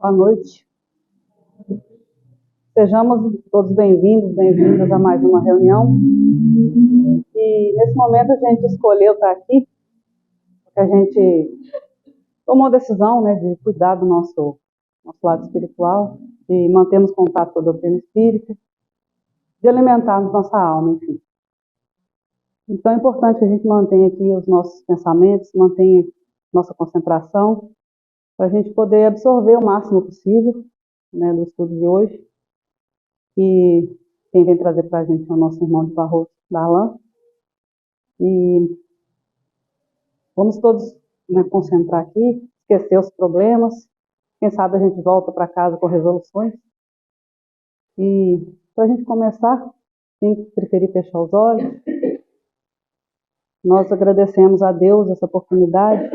Boa noite. Sejamos todos bem-vindos, bem-vindas a mais uma reunião. E nesse momento a gente escolheu estar aqui, porque a gente tomou a decisão, de cuidar do nosso lado espiritual, de mantermos contato com a doutrina espírita, de alimentarmos nossa alma, enfim. Então é importante que a gente mantenha aqui os nossos pensamentos, mantenha nossa concentração, para a gente poder absorver o máximo possível, do estudo de hoje. E quem vem trazer para a gente é o nosso irmão de Barroso, Darlan. E vamos todos concentrar aqui, esquecer os problemas. Quem sabe a gente volta para casa com resoluções. E para a gente começar, quem preferir fechar os olhos, nós agradecemos a Deus essa oportunidade.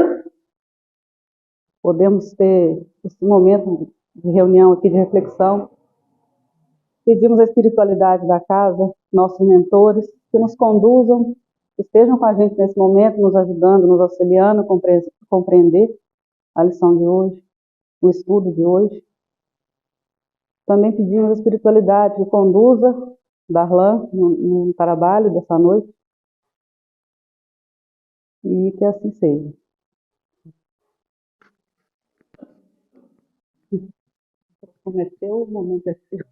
Podemos ter esse momento de reunião aqui, de reflexão. Pedimos a espiritualidade da casa, nossos mentores, que nos conduzam, que estejam com a gente nesse momento, nos ajudando, nos auxiliando a compreender a lição de hoje, o estudo de hoje. Também pedimos a espiritualidade que conduza Darlan no trabalho dessa noite, e que assim seja. Cometeu, o momento é seu.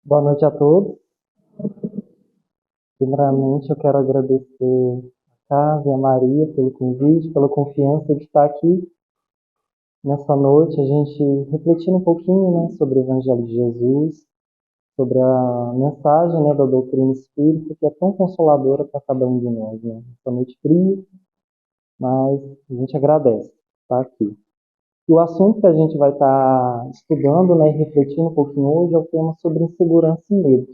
Boa noite a todos. Primeiramente, eu quero agradecer a casa e a Maria pelo convite, pela confiança de estar aqui nessa noite, a gente refletindo um pouquinho, sobre o Evangelho de Jesus, sobre a mensagem, da doutrina espírita, que é tão consoladora para cada um de nós, Essa noite fria, mas a gente agradece estar aqui. E o assunto que a gente vai estar estudando, e refletindo um pouquinho hoje é o tema sobre insegurança e medo.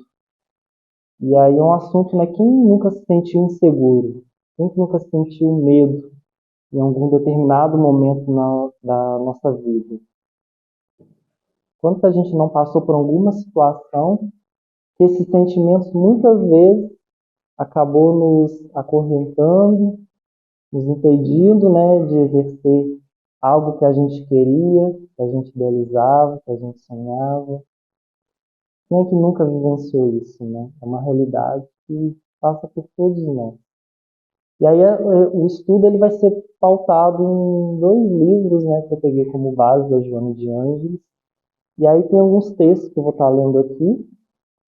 E aí é um assunto, quem nunca se sentiu inseguro? Quem nunca se sentiu medo em algum determinado momento da nossa vida? Quando a gente não passou por alguma situação, esses sentimentos muitas vezes acabou nos acorrentando, nos impedindo, de exercer algo que a gente queria, que a gente idealizava, que a gente sonhava. Quem é que nunca vivenciou isso, É uma realidade que passa por todos nós. E aí o estudo ele vai ser pautado em dois livros, que eu peguei como base da Joana de Ângeles. E aí tem alguns textos que eu vou estar lendo aqui,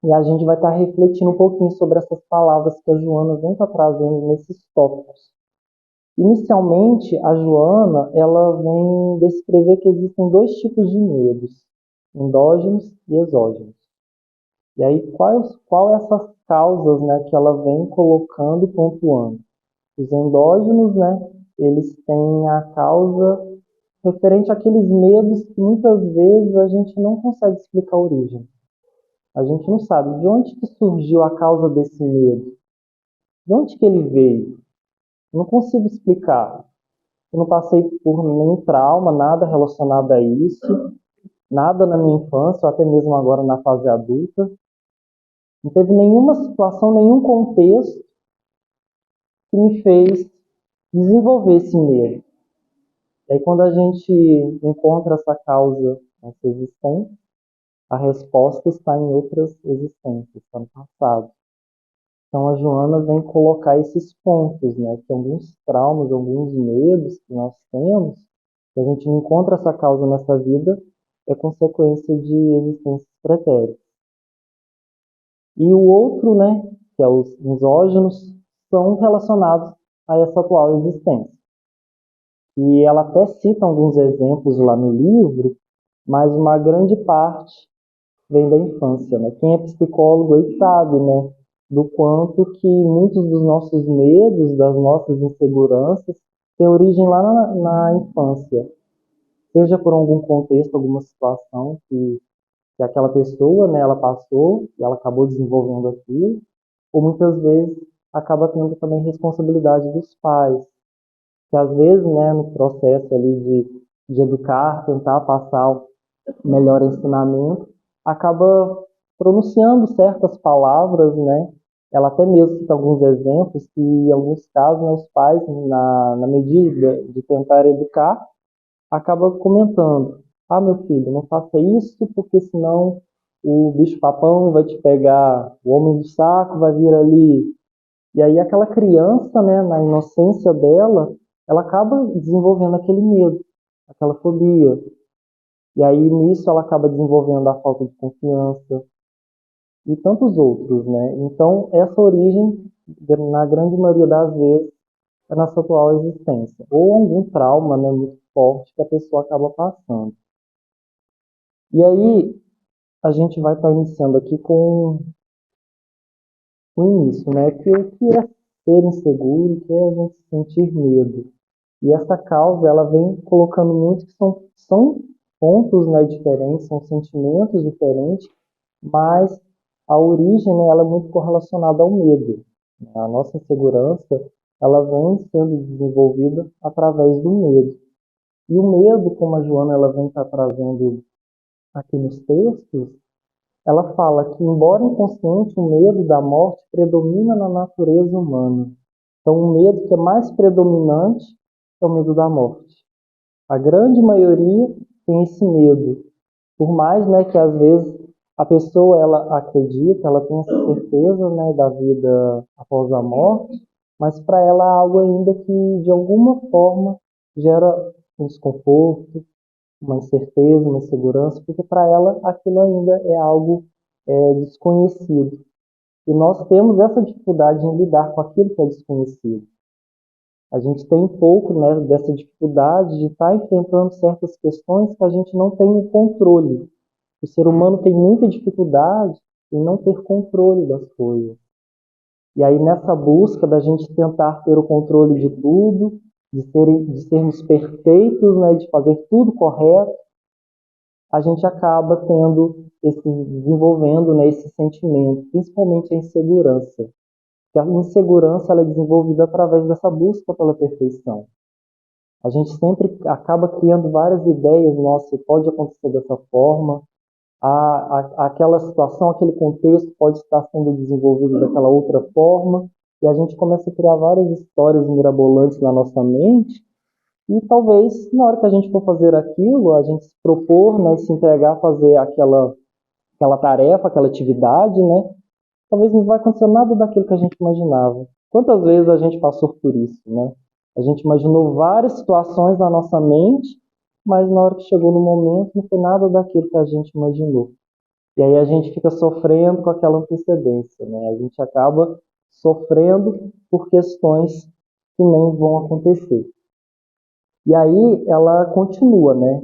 e a gente vai estar refletindo um pouquinho sobre essas palavras que a Joana vem estar trazendo nesses tópicos. Inicialmente, a Joana ela vem descrever que existem dois tipos de medos, endógenos e exógenos. E aí, qual essas causas, que ela vem colocando e pontuando? Os endógenos, eles têm a causa referente àqueles medos que muitas vezes a gente não consegue explicar a origem. A gente não sabe de onde que surgiu a causa desse medo. De onde que ele veio? Eu não consigo explicar. Eu não passei por nenhum trauma, nada relacionado a isso, nada na minha infância, ou até mesmo agora na fase adulta. Não teve nenhuma situação, nenhum contexto que me fez desenvolver esse medo. E aí quando a gente encontra essa causa, essa existência, a resposta está em outras existências, está no passado. Então a Joana vem colocar esses pontos, que alguns traumas, alguns medos que nós temos, que a gente não encontra essa causa nessa vida, é consequência de existências pretéritas. E o outro, que é os exógenos, são relacionados a essa atual existência. E ela até cita alguns exemplos lá no livro, mas uma grande parte vem da infância, Quem é psicólogo aí sabe, do quanto que muitos dos nossos medos, das nossas inseguranças, têm origem lá na infância. Seja por algum contexto, alguma situação que aquela pessoa, ela passou e ela acabou desenvolvendo aquilo, ou muitas vezes acaba tendo também responsabilidade dos pais, que às vezes, no processo ali de educar, tentar passar o melhor ensinamento, acaba pronunciando certas palavras, né? Ela até mesmo cita alguns exemplos que, em alguns casos, né, os pais, na medida de tentar educar, acabam comentando: ah, meu filho, não faça isso porque senão o bicho-papão vai te pegar, o homem do saco vai vir ali. E aí aquela criança, né, na inocência dela, ela acaba desenvolvendo aquele medo, aquela fobia. E aí nisso ela acaba desenvolvendo a falta de confiança e tantos outros, né? Então essa origem, na grande maioria das vezes, é nossa atual existência, ou algum trauma, né, muito forte que a pessoa acaba passando. E aí a gente vai estar iniciando aqui com o início, né? Que é ser inseguro, que é a gente sentir medo. E essa causa, ela vem colocando muito que são pontos, né, diferentes, são sentimentos diferentes, mas a origem, né, ela é muito correlacionada ao medo. A nossa insegurança, ela vem sendo desenvolvida através do medo. E o medo, como a Joana ela vem estar trazendo aqui nos textos, ela fala que, embora inconsciente, o medo da morte predomina na natureza humana. Então, o medo que é mais predominante é o medo da morte. A grande maioria tem esse medo. Por mais, né, que às vezes a pessoa ela acredita, ela tem essa certeza, né, da vida após a morte, mas para ela é algo ainda que, de alguma forma, gera um desconforto, uma incerteza, uma insegurança, porque para ela aquilo ainda é algo desconhecido. E nós temos essa dificuldade em lidar com aquilo que é desconhecido. A gente tem um pouco, né, dessa dificuldade de estar enfrentando certas questões que a gente não tem o controle. O ser humano tem muita dificuldade em não ter controle das coisas. E aí nessa busca da gente tentar ter o controle de tudo, de sermos perfeitos, né, de fazer tudo correto, a gente acaba desenvolvendo, né, esse sentimento, principalmente a insegurança. Que a insegurança ela é desenvolvida através dessa busca pela perfeição. A gente sempre acaba criando várias ideias, nossa, pode acontecer dessa forma, aquela situação, aquele contexto pode estar sendo desenvolvido daquela outra forma, e a gente começa a criar várias histórias mirabolantes na nossa mente, e talvez, na hora que a gente for fazer aquilo, a gente se propor, né, se entregar a fazer aquela tarefa, aquela atividade, né, talvez não vai acontecer nada daquilo que a gente imaginava. Quantas vezes a gente passou por isso, né? A gente imaginou várias situações na nossa mente, mas na hora que chegou no momento não foi nada daquilo que a gente imaginou. E aí a gente fica sofrendo com aquela antecedência, né? A gente acaba sofrendo por questões que nem vão acontecer. E aí ela continua, né?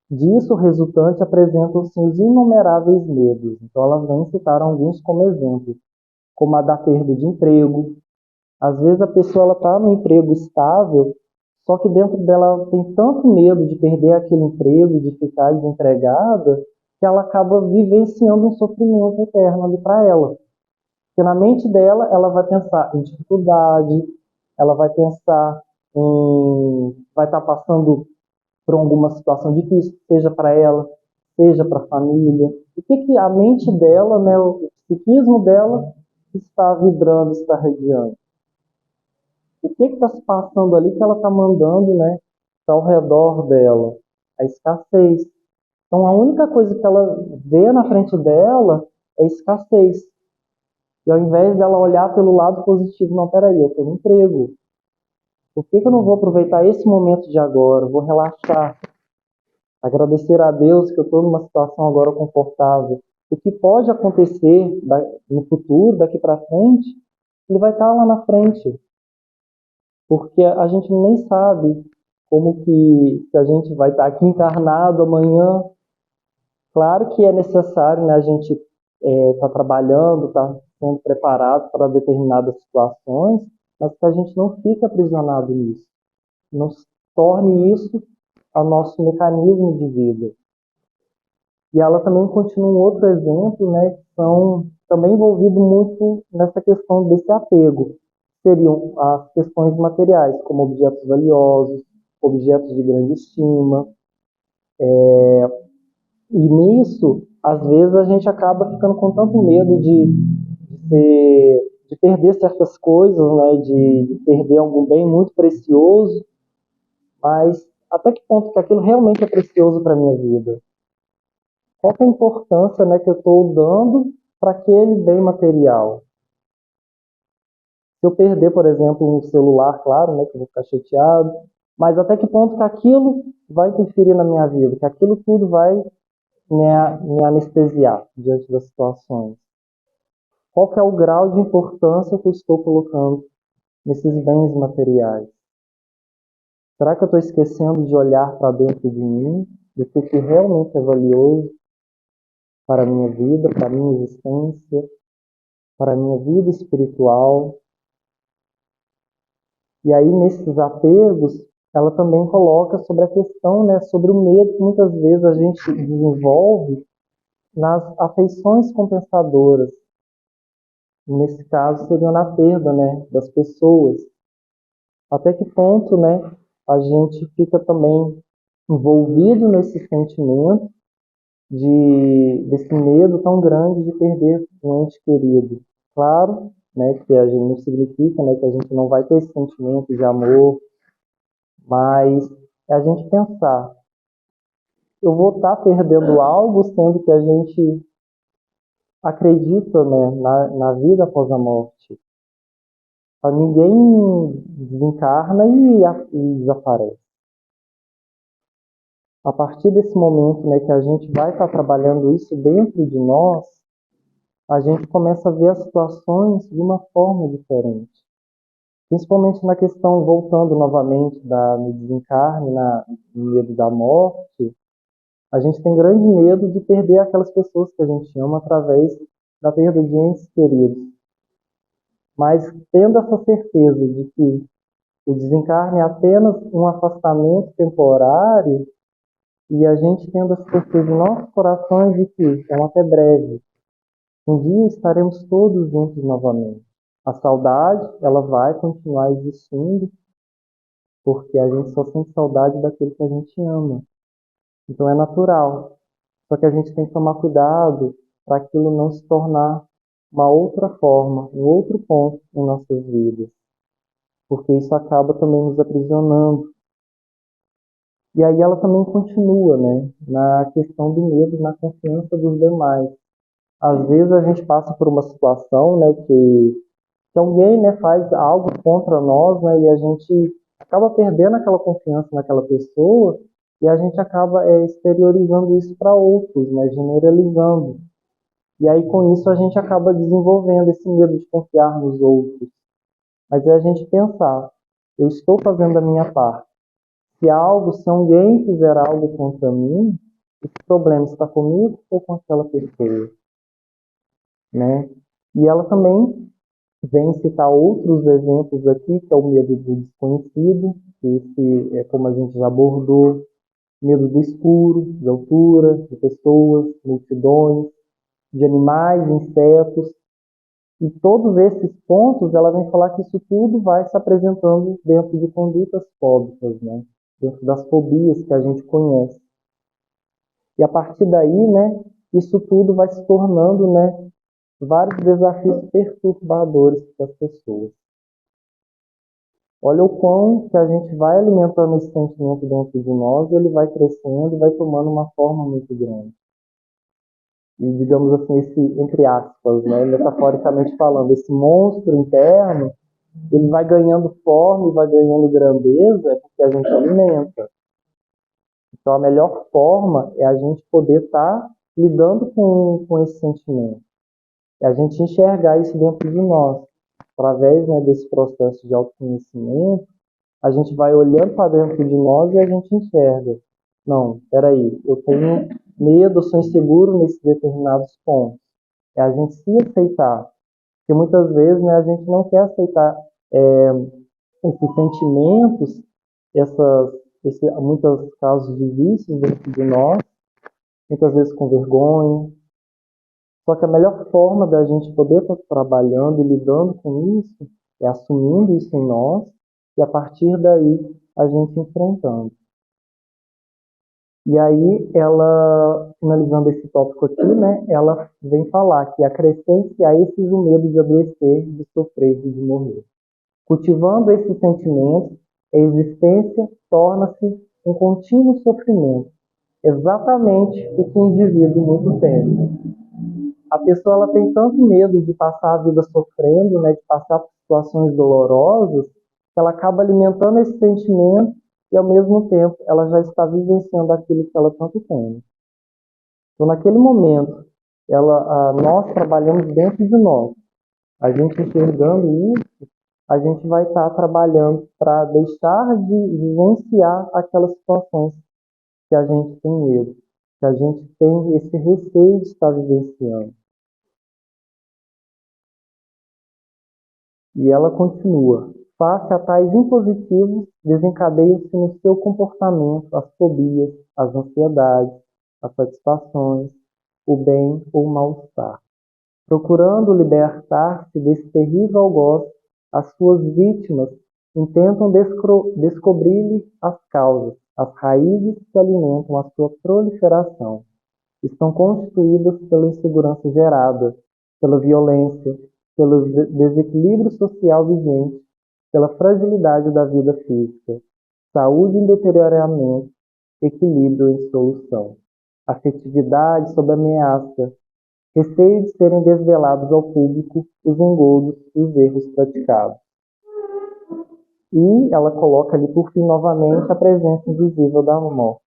Disso resultante apresentam-se os inumeráveis medos. Então ela vem citar alguns como exemplo, como a da perda de emprego. Às vezes a pessoa está no emprego estável, só que dentro dela tem tanto medo de perder aquele emprego, de ficar desempregada, que ela acaba vivenciando um sofrimento eterno ali para ela. Porque na mente dela, ela vai pensar em dificuldade, ela vai pensar vai estar passando por alguma situação difícil, seja para ela, seja para a família. O que a mente dela, né, o psiquismo dela está vibrando, está radiando? O que está se passando ali que ela está mandando, né, para ao redor dela? A escassez. Então a única coisa que ela vê na frente dela é escassez. E ao invés dela olhar pelo lado positivo, não, peraí, eu tenho um emprego. Por que eu não vou aproveitar esse momento de agora? Vou relaxar. Agradecer a Deus que eu estou numa situação agora confortável. O que pode acontecer no futuro, daqui para frente, ele vai estar lá na frente. Porque a gente nem sabe como que se a gente vai estar aqui encarnado amanhã. Claro que é necessário, né, a gente estar trabalhando, estar sendo preparado para determinadas situações, mas que a gente não fique aprisionado nisso. Não se torne isso o nosso mecanismo de vida. E ela também continua um outro exemplo, né, que são também envolvidos muito nessa questão desse apego. Seriam as questões materiais, como objetos valiosos, objetos de grande estima. E nisso, às vezes a gente acaba ficando com tanto medo de perder certas coisas, né, de perder algum bem muito precioso, mas até que ponto que aquilo realmente é precioso para a minha vida? Qual que é a importância, né, que eu estou dando para aquele bem material? Se eu perder, por exemplo, um celular, claro, né, que eu vou ficar chateado, mas até que ponto que aquilo vai interferir na minha vida, que aquilo tudo vai me anestesiar diante das situações? Qual que é o grau de importância que eu estou colocando nesses bens materiais? Será que eu estou esquecendo de olhar para dentro de mim, do que realmente é valioso para a minha vida, para a minha existência, para a minha vida espiritual? E aí, nesses apegos, ela também coloca sobre a questão, né, sobre o medo que muitas vezes a gente desenvolve nas afeições compensadoras. Nesse caso, seriam na perda, né, das pessoas. Até que ponto, né, a gente fica também envolvido nesse sentimento desse medo tão grande de perder um ente querido. Claro, né, que a gente não significa, né, que a gente não vai ter esse sentimento de amor, mas é a gente pensar, eu vou estar perdendo algo, sendo que a gente acredita, né, na vida após a morte. Ninguém desencarna e desaparece. A partir desse momento, né, que a gente vai estar trabalhando isso dentro de nós, a gente começa a ver as situações de uma forma diferente. Principalmente na questão, voltando novamente no desencarne, no medo da morte, a gente tem grande medo de perder aquelas pessoas que a gente ama através da perda de entes queridos. Mas tendo essa certeza de que o desencarne é apenas um afastamento temporário, e a gente tendo essa certeza em nossos corações de que é até breve, um dia estaremos todos juntos novamente. A saudade, ela vai continuar existindo, porque a gente só sente saudade daquilo que a gente ama. Então é natural. Só que a gente tem que tomar cuidado para aquilo não se tornar uma outra forma, um outro ponto em nossas vidas. Porque isso acaba também nos aprisionando. E aí ela também continua, né, na questão do medo, na confiança dos demais. Às vezes a gente passa por uma situação, né, que alguém, né, faz algo contra nós, né, e a gente acaba perdendo aquela confiança naquela pessoa e a gente acaba exteriorizando isso para outros, né, generalizando. E aí com isso a gente acaba desenvolvendo esse medo de confiar nos outros. Mas é a gente pensar, eu estou fazendo a minha parte. Se alguém fizer algo contra mim, esse problema está comigo ou com aquela pessoa, né? E ela também vem citar outros exemplos aqui, que é o medo do desconhecido, que esse é como a gente já abordou, medo do escuro, de altura, de pessoas, multidões, de animais, insetos, e todos esses pontos, ela vem falar que isso tudo vai se apresentando dentro de condutas fóbicas, né? Dentro das fobias que a gente conhece. E a partir daí, né, isso tudo vai se tornando, né, vários desafios perturbadores para as pessoas. Olha o quão que a gente vai alimentando esse sentimento dentro de nós e ele vai crescendo e vai tomando uma forma muito grande. E, digamos assim, entre aspas, né, metaforicamente falando, esse monstro interno, ele vai ganhando forma e vai ganhando grandeza porque a gente alimenta. Então, a melhor forma é a gente poder estar lidando com esse sentimento. É a gente enxergar isso dentro de nós. Através, né, desse processo de autoconhecimento, a gente vai olhando para dentro de nós e a gente enxerga. Não, peraí, eu tenho medo, eu sou inseguro nesses determinados pontos. É a gente se aceitar. Porque muitas vezes, né, a gente não quer aceitar esses sentimentos, muitos casos de vícios dentro de nós, muitas vezes com vergonha. Só que a melhor forma da gente poder estar trabalhando e lidando com isso é assumindo isso em nós e a partir daí a gente enfrentando. E aí ela, finalizando esse tópico aqui, né, ela vem falar que acrescente a esses o medo de adoecer, de sofrer e de morrer. Cultivando esses sentimentos, a existência torna-se um contínuo sofrimento, exatamente o que o indivíduo muito teme. A pessoa ela tem tanto medo de passar a vida sofrendo, né, de passar por situações dolorosas, que ela acaba alimentando esse sentimento e, ao mesmo tempo, ela já está vivenciando aquilo que ela tanto teme. Então, naquele momento, nós trabalhamos dentro de nós. A gente enxergando isso, a gente vai estar trabalhando para deixar de vivenciar aquelas situações que a gente tem medo, que a gente tem esse receio de estar vivenciando. E ela continua: face a tais impositivos, desencadeiam-se no seu comportamento as fobias, as ansiedades, as satisfações, o bem ou o mal-estar. Procurando libertar-se desse terrível algoz, as suas vítimas intentam descobrir-lhe as causas, as raízes que alimentam a sua proliferação. Estão constituídas pela insegurança gerada, pela violência, pelo desequilíbrio social vigente, pela fragilidade da vida física, saúde em deterioramento, equilíbrio em solução, afetividade sob ameaça, receio de serem desvelados ao público os engodos e os erros praticados. E ela coloca ali, por fim, novamente, a presença invisível da morte.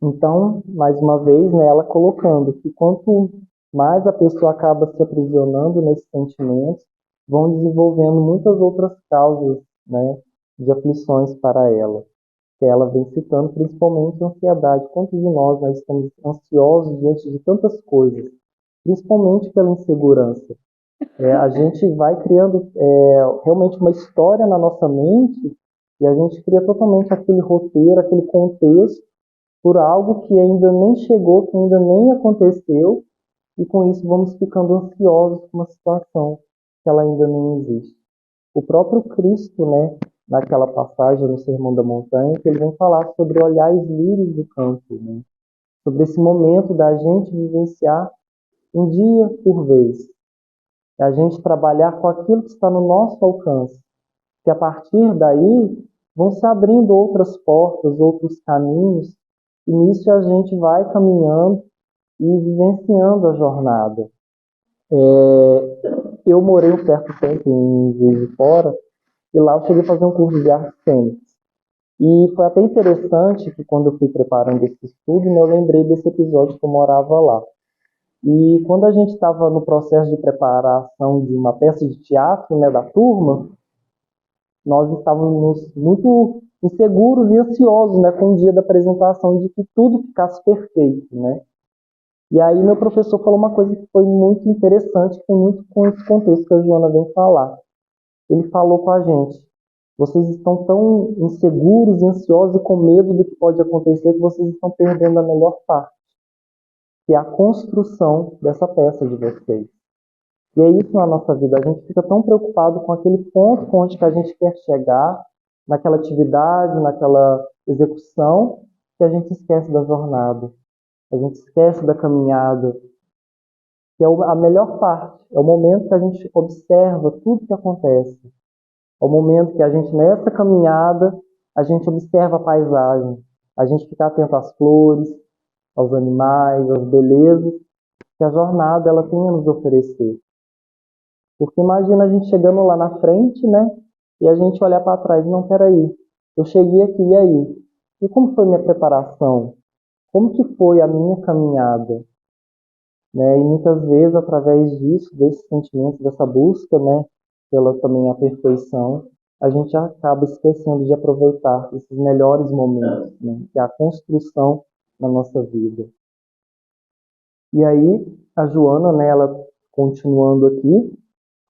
Então, mais uma vez, né, ela colocando que quanto mais a pessoa acaba se aprisionando nesses sentimentos, vão desenvolvendo muitas outras causas, né, de aflições para ela. Que ela vem citando principalmente a ansiedade. Quantos de nós estamos ansiosos diante de tantas coisas, principalmente pela insegurança? A gente vai criando realmente uma história na nossa mente e a gente cria totalmente aquele roteiro, aquele contexto por algo que ainda nem chegou, que ainda nem aconteceu, e com isso vamos ficando ansiosos com uma situação que ela ainda nem existe. O próprio Cristo, né, naquela passagem no Sermão da Montanha, que ele vem falar sobre olhar os lírios do campo, né, sobre esse momento da gente vivenciar um dia por vez, a gente trabalhar com aquilo que está no nosso alcance, que a partir daí vão se abrindo outras portas, outros caminhos, e nisso a gente vai caminhando e vivenciando a jornada. Eu morei um certo tempo em Juiz de Fora, e lá eu cheguei a fazer um curso de artes cênicas. E foi até interessante que quando eu fui preparando esse estudo, né, eu lembrei desse episódio que eu morava lá. E quando a gente estava no processo de preparação de uma peça de teatro, né, da turma, nós estávamos muito inseguros e ansiosos, né, com o dia da apresentação, de que tudo ficasse perfeito, né? E aí meu professor falou uma coisa que foi muito interessante, que tem muito com esse contexto que a Joana vem falar. Ele falou com a gente: vocês estão tão inseguros, ansiosos e com medo do que pode acontecer que vocês estão perdendo a melhor parte, que é a construção dessa peça de vocês. E é isso na nossa vida, a gente fica tão preocupado com aquele ponto onde que a gente quer chegar, naquela atividade, naquela execução, que a gente esquece da jornada, a gente esquece da caminhada, que é a melhor parte, é o momento que a gente observa tudo que acontece, é o momento que a gente, nessa caminhada, a gente observa a paisagem, a gente fica atento às flores, aos animais, às belezas que a jornada ela tem a nos oferecer. Porque imagina a gente chegando lá na frente, né? E a gente olhar para trás, não, peraí, eu cheguei aqui, e aí? E como foi minha preparação? Como que foi a minha caminhada? Né? E muitas vezes, através disso, desse sentimento, dessa busca, né? Pela também a perfeição, a gente acaba esquecendo de aproveitar esses melhores momentos, né? Que é a construção na nossa vida. E aí, a Joana, né? Ela continuando aqui,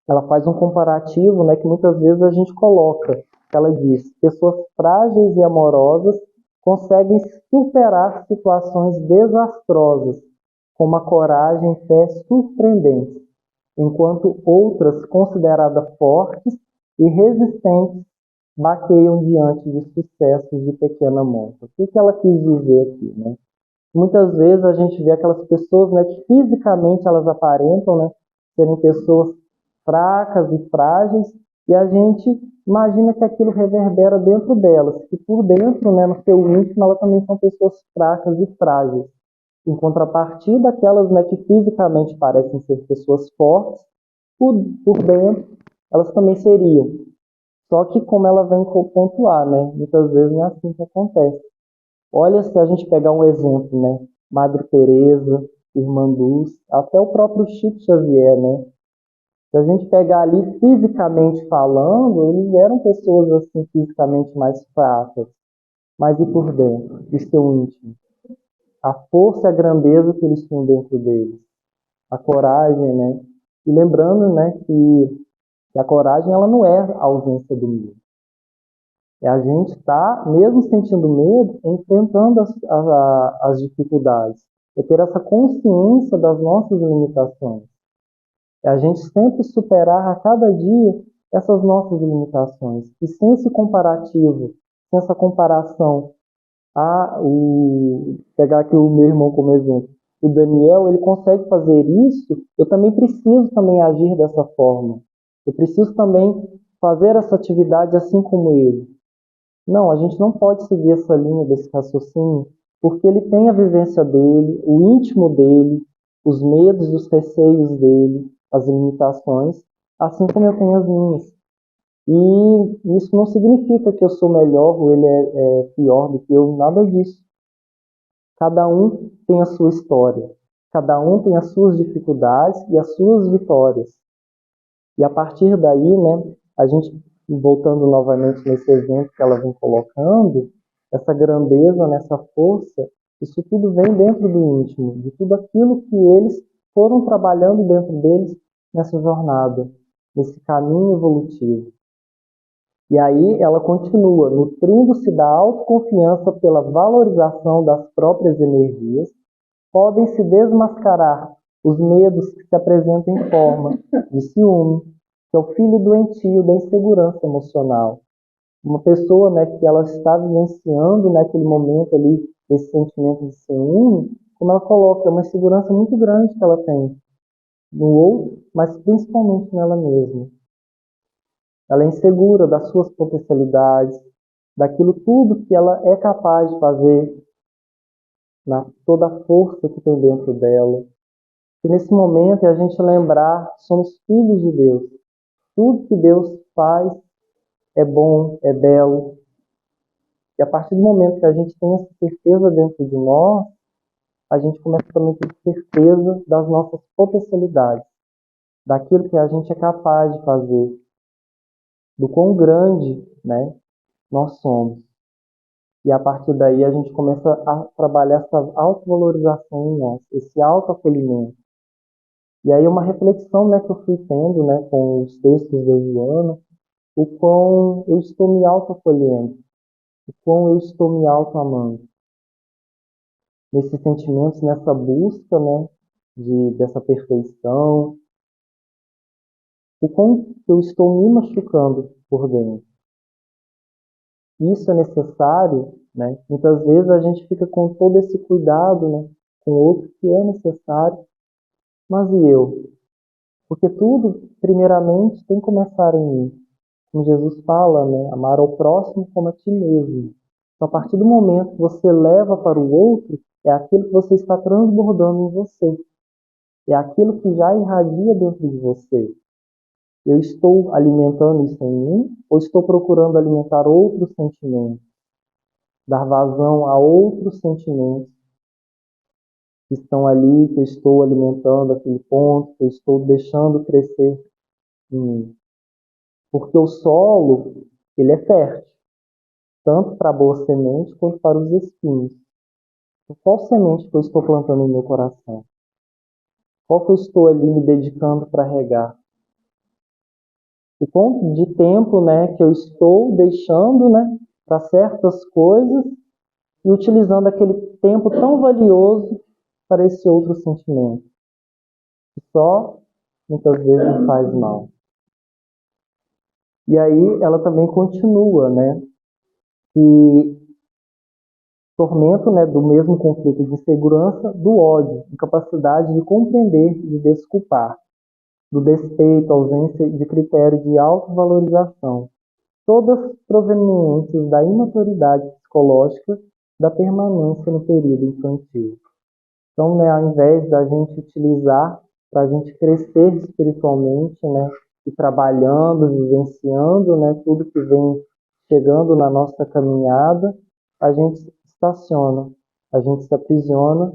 ela faz um comparativo, né, que muitas vezes a gente coloca. Ela diz: pessoas frágeis e amorosas conseguem superar situações desastrosas com uma coragem e fé surpreendentes, enquanto outras, consideradas fortes e resistentes, baqueiam diante de sucessos de pequena monta. O que ela quis dizer aqui, né? Muitas vezes a gente vê aquelas pessoas, né, que fisicamente elas aparentam, né, serem pessoas fracas e frágeis, e a gente imagina que aquilo reverbera dentro delas, que por dentro, né, no seu íntimo, elas também são pessoas fracas e frágeis. Em contrapartida, aquelas, né, que fisicamente parecem ser pessoas fortes, por dentro, elas também seriam. Só que como ela vem pontuar, né, muitas vezes não é assim que acontece. Olha, se a gente pegar um exemplo, né? Madre Teresa, Irmã Luz, até o próprio Chico Xavier, né? Se a gente pegar ali fisicamente falando, eles eram pessoas assim fisicamente mais fracas, mas e por dentro, de seu íntimo? A força e a grandeza que eles tinham dentro deles, a coragem, né? E lembrando, né, que a coragem ela não é a ausência do medo. É a gente estar, mesmo sentindo medo, enfrentando as dificuldades. É ter essa consciência das nossas limitações. É a gente sempre superar a cada dia essas nossas limitações. E sem esse comparativo, sem essa comparação, pegar aqui o meu irmão como exemplo. O Daniel, ele consegue fazer isso, eu também preciso também agir dessa forma. Eu preciso também fazer essa atividade assim como ele. Não, a gente não pode seguir essa linha desse raciocínio, porque ele tem a vivência dele, o íntimo dele, os medos e os receios dele, as limitações, assim como eu tenho as minhas. E isso não significa que eu sou melhor ou ele é pior do que eu, nada disso. Cada um tem a sua história, cada um tem as suas dificuldades e as suas vitórias. E a partir daí, né, a gente, voltando novamente nesse exemplo que ela vem colocando, essa grandeza, nessa força, isso tudo vem dentro do íntimo, de tudo aquilo que eles foram trabalhando dentro deles nessa jornada, nesse caminho evolutivo. E aí ela continua, nutrindo-se da autoconfiança pela valorização das próprias energias, podem se desmascarar os medos que se apresentam em forma de ciúme, que é o filho doentio da insegurança emocional. Uma pessoa, né, que ela está vivenciando naquele momento ali esse sentimento de ciúme, como ela coloca, é uma insegurança muito grande que ela tem no outro, mas principalmente nela mesma. Ela é insegura das suas potencialidades, daquilo tudo que ela é capaz de fazer, toda a força que tem dentro dela. E nesse momento é a gente lembrar que somos filhos de Deus. Tudo que Deus faz é bom, é belo. E a partir do momento que a gente tem essa certeza dentro de nós, a gente começa também a ter certeza das nossas potencialidades, daquilo que a gente é capaz de fazer, do quão grande, né, nós somos. E a partir daí a gente começa a trabalhar essa autovalorização em nós, esse autoacolhimento. E aí uma reflexão, né, que eu fui tendo, né, com os textos da Joana, o quão eu estou me autoacolhendo, o quão eu estou me autoamando. Nesses sentimentos, nessa busca, né, dessa perfeição, o quão eu estou me machucando por dentro. Isso é necessário, né? Muitas vezes a gente fica com todo esse cuidado, né, com o outro que é necessário, mas e eu? Porque tudo, primeiramente, tem que começar em mim. Como Jesus fala, né, amar ao próximo como a ti mesmo. Então, a partir do momento que você leva para o outro, é aquilo que você está transbordando em você. É aquilo que já irradia dentro de você. Eu estou alimentando isso em mim ou estou procurando alimentar outros sentimentos? Dar vazão a outros sentimentos que estão ali, que eu estou alimentando aquele ponto, que eu estou deixando crescer em mim. Porque o solo, ele é fértil, tanto para a boa semente quanto para os espinhos. Então, qual semente que eu estou plantando no meu coração? Qual que eu estou ali me dedicando para regar? O quanto de tempo, né, que eu estou deixando, né, para certas coisas e utilizando aquele tempo tão valioso para esse outro sentimento, que só muitas vezes me faz mal. E aí ela também continua, né? E tormento, né, do mesmo conflito de insegurança, do ódio, incapacidade de compreender e de desculpar, do despeito, ausência de critério de autovalorização, todas provenientes da imaturidade psicológica da permanência no período infantil. Então, né, ao invés da gente utilizar para a gente crescer espiritualmente, né, e trabalhando, vivenciando, né, tudo que vem chegando na nossa caminhada, a gente estaciona, a gente se aprisiona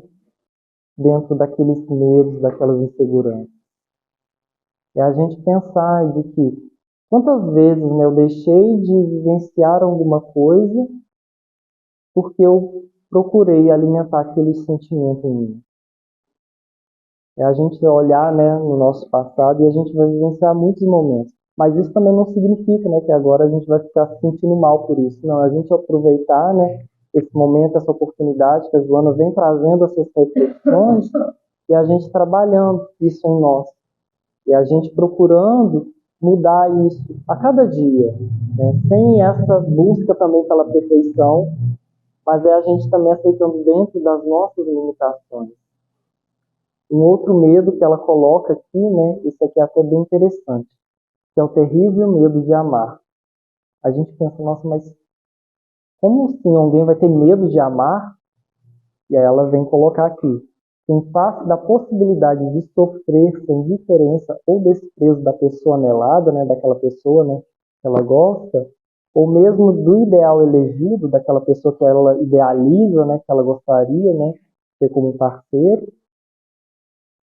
dentro daqueles medos, daquelas inseguranças. É a gente pensar de que quantas vezes, né, eu deixei de vivenciar alguma coisa porque eu procurei alimentar aquele sentimento em mim. É a gente olhar, né, no nosso passado e a gente vai vivenciar muitos momentos. Mas isso também não significa, né, que agora a gente vai ficar se sentindo mal por isso. Não, a gente aproveitar, né, esse momento, essa oportunidade que a Joana vem trazendo essas reflexões e a gente trabalhando isso em nós. E a gente procurando mudar isso a cada dia, né, sem essa busca também pela perfeição, mas é a gente também aceitando dentro das nossas limitações. Um outro medo que ela coloca aqui, né, isso aqui é até bem interessante, que é o terrível medo de amar. A gente pensa, nossa, mas como assim alguém vai ter medo de amar? E aí ela vem colocar aqui, em face da possibilidade de sofrer sem diferença ou desprezo da pessoa anelada, né, daquela pessoa, né, que ela gosta, ou mesmo do ideal elegido, daquela pessoa que ela idealiza, né, que ela gostaria, né, ter como parceiro,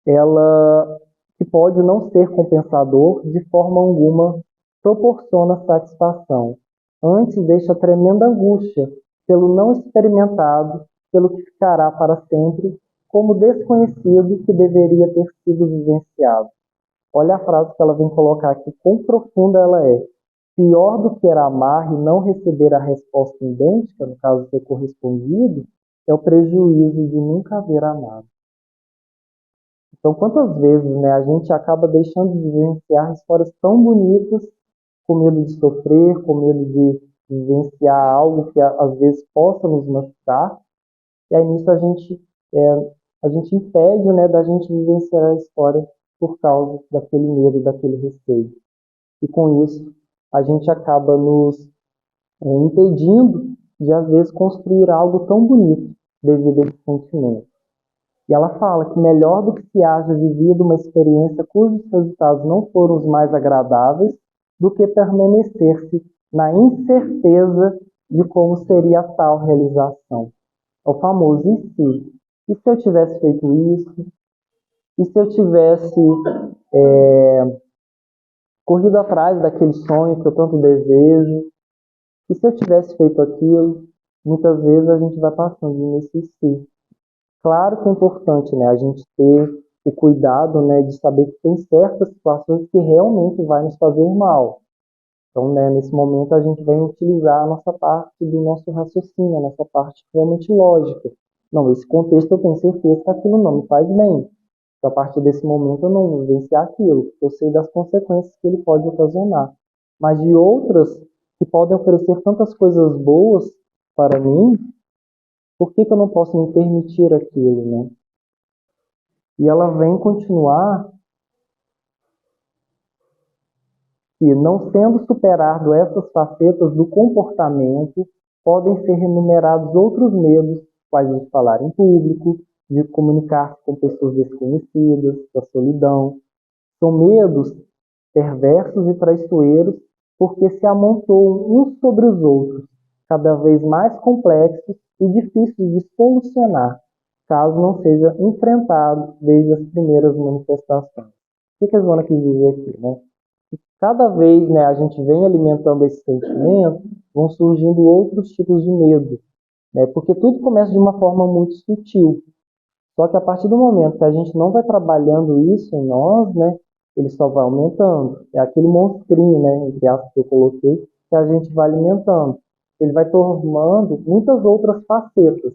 ela, que pode não ser compensador, de forma alguma proporciona satisfação. Antes deixa tremenda angústia pelo não experimentado, pelo que ficará para sempre como desconhecido que deveria ter sido vivenciado. Olha a frase que ela vem colocar aqui, quão profunda ela é. Pior do que era amar e não receber a resposta idêntica, no caso de ser correspondido, é o prejuízo de nunca haver amado. Então, quantas vezes, né, a gente acaba deixando de vivenciar histórias tão bonitas, com medo de sofrer, com medo de vivenciar algo que às vezes possa nos machucar, e aí nisso a gente impede, né, da gente vivenciar a história por causa daquele medo, daquele receio. E com isso, a gente acaba nos impedindo de, às vezes, construir algo tão bonito devido a esse sentimento. E ela fala que melhor do que se haja vivido uma experiência cujos resultados não foram os mais agradáveis, do que permanecer-se na incerteza de como seria a tal realização. É o famoso e se? E se eu tivesse feito isso? E se eu tivesse corrido atrás daquele sonho que eu tanto desejo? E se eu tivesse feito aquilo? Muitas vezes a gente vai passando nesse si. Claro que é importante, né, a gente ter o cuidado, né, de saber que tem certas situações que realmente vai nos fazer mal. Então, né, nesse momento a gente vai utilizar a nossa parte do nosso raciocínio, a nossa parte realmente lógica. Não, esse contexto eu tenho certeza que aquilo não me faz bem. Então, a partir desse momento eu não vou vivenciar aquilo, porque eu sei das consequências que ele pode ocasionar. Mas de outras que podem oferecer tantas coisas boas para mim, por que eu não posso me permitir aquilo, né? E ela vem continuar que, não sendo superado essas facetas do comportamento, podem ser enumerados outros medos, quais de falar em público, de comunicar-se com pessoas desconhecidas, da solidão. São medos perversos e traiçoeiros porque se amontoam uns sobre os outros, cada vez mais complexos e difíceis de solucionar, caso não seja enfrentado desde as primeiras manifestações. O que a Joana quis dizer aqui, né? Cada vez, né, a gente vem alimentando esse sentimento, vão surgindo outros tipos de medo, né? Porque tudo começa de uma forma muito sutil. Só que a partir do momento que a gente não vai trabalhando isso em nós, né, ele só vai aumentando. É aquele monstrinho, né, entre aspas que eu coloquei, que a gente vai alimentando. Ele vai tomando muitas outras facetas.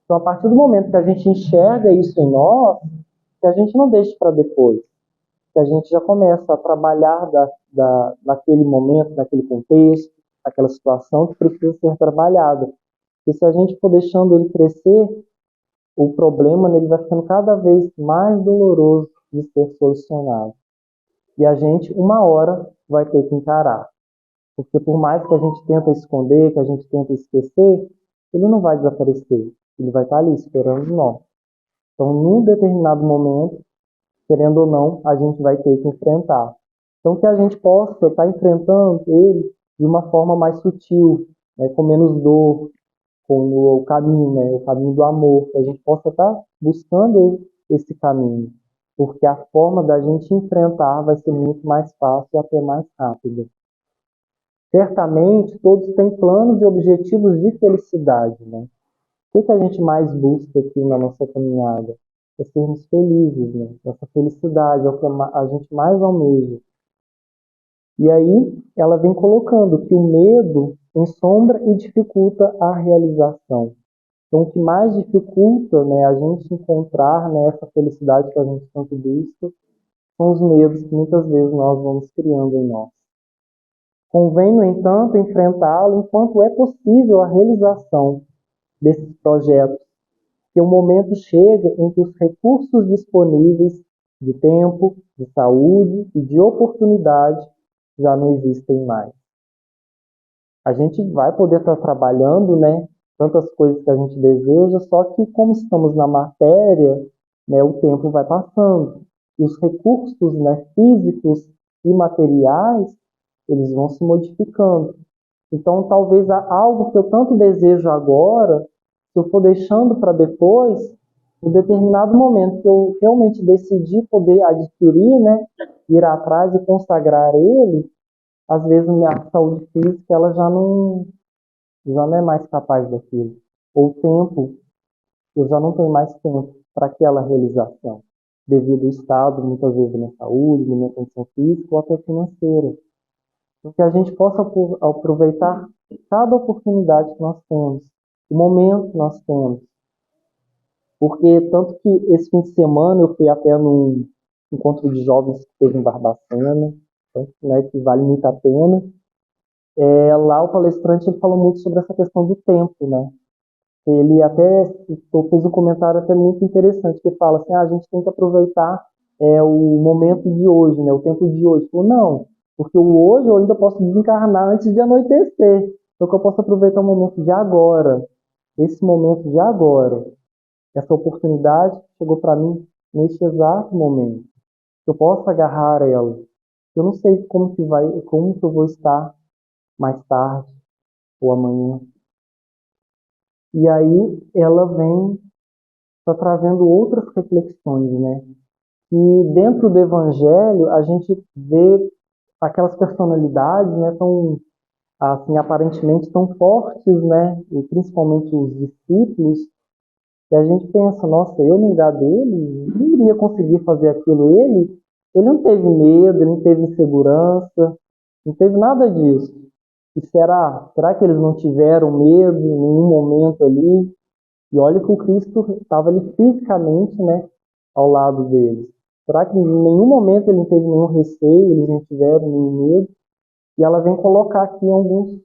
Então, a partir do momento que a gente enxerga isso em nós, que a gente não deixe para depois. que a gente já começa a trabalhar naquele momento, naquele contexto, aquela situação que precisa ser trabalhada. E se a gente for deixando ele crescer, o problema ele vai ficando cada vez mais doloroso de ser solucionado. E a gente, uma hora, vai ter que encarar. Porque por mais que a gente tenta esconder, que a gente tenta esquecer, ele não vai desaparecer. Ele vai estar ali esperando nós. Então, num determinado momento, querendo ou não, a gente vai ter que enfrentar. Então, que a gente possa estar enfrentando ele de uma forma mais sutil, né, com menos dor, com o caminho, né, o caminho do amor, que a gente possa estar buscando esse caminho. Porque a forma da gente enfrentar vai ser muito mais fácil e até mais rápida. Certamente, todos têm planos e objetivos de felicidade, né? O que a gente mais busca aqui na nossa caminhada? É sermos felizes, né? Essa felicidade é o que a gente mais almeja. E aí, ela vem colocando que o medo ensombra e dificulta a realização. Então, o que mais dificulta, né, a gente encontrar, né, essa felicidade que a gente tanto busca são os medos que muitas vezes nós vamos criando em nós. Convém, no entanto, enfrentá-lo enquanto é possível a realização desses projetos, que o momento chega em que os recursos disponíveis de tempo, de saúde e de oportunidade já não existem mais. A gente vai poder estar trabalhando, né, tantas coisas que a gente deseja, só que como estamos na matéria, né, o tempo vai passando. E os recursos, né, físicos e materiais, eles vão se modificando. Então, talvez algo que eu tanto desejo agora, se eu for deixando para depois, em determinado momento que eu realmente decidi poder adquirir, né, ir atrás e consagrar ele, às vezes minha saúde física ela já não é mais capaz daquilo. Ou o tempo, eu já não tenho mais tempo para aquela realização, devido ao estado, muitas vezes, da minha saúde, da minha condição física ou até financeira. Então, que a gente possa aproveitar cada oportunidade que nós temos, o momento que nós temos. Porque tanto que esse fim de semana eu fui até num encontro de jovens que teve em Barbacena, né, que vale muito a pena. Lá o palestrante ele falou muito sobre essa questão do tempo, né? Ele até fez um comentário até muito interessante, que fala assim, a gente tem que aproveitar o momento de hoje, né? O tempo de hoje. Falou, não, porque o hoje eu ainda posso desencarnar antes de anoitecer. Então que eu posso aproveitar o momento de agora, esse momento de agora. Essa oportunidade chegou para mim neste exato momento. Eu posso agarrar ela. Eu não sei como que eu vou estar mais tarde ou amanhã. E aí ela vem trazendo outras reflexões, né? E dentro do Evangelho a gente vê aquelas personalidades, né, tão assim aparentemente tão fortes, né? E principalmente os discípulos. E a gente pensa, nossa, eu no lugar dele não iria conseguir fazer aquilo. Ele não teve medo, ele não teve insegurança, não teve nada disso. E será que eles não tiveram medo em nenhum momento ali? E olha que o Cristo estava ali fisicamente, né, ao lado deles. Será que em nenhum momento ele não teve nenhum receio, eles não tiveram nenhum medo? E ela vem colocar aqui alguns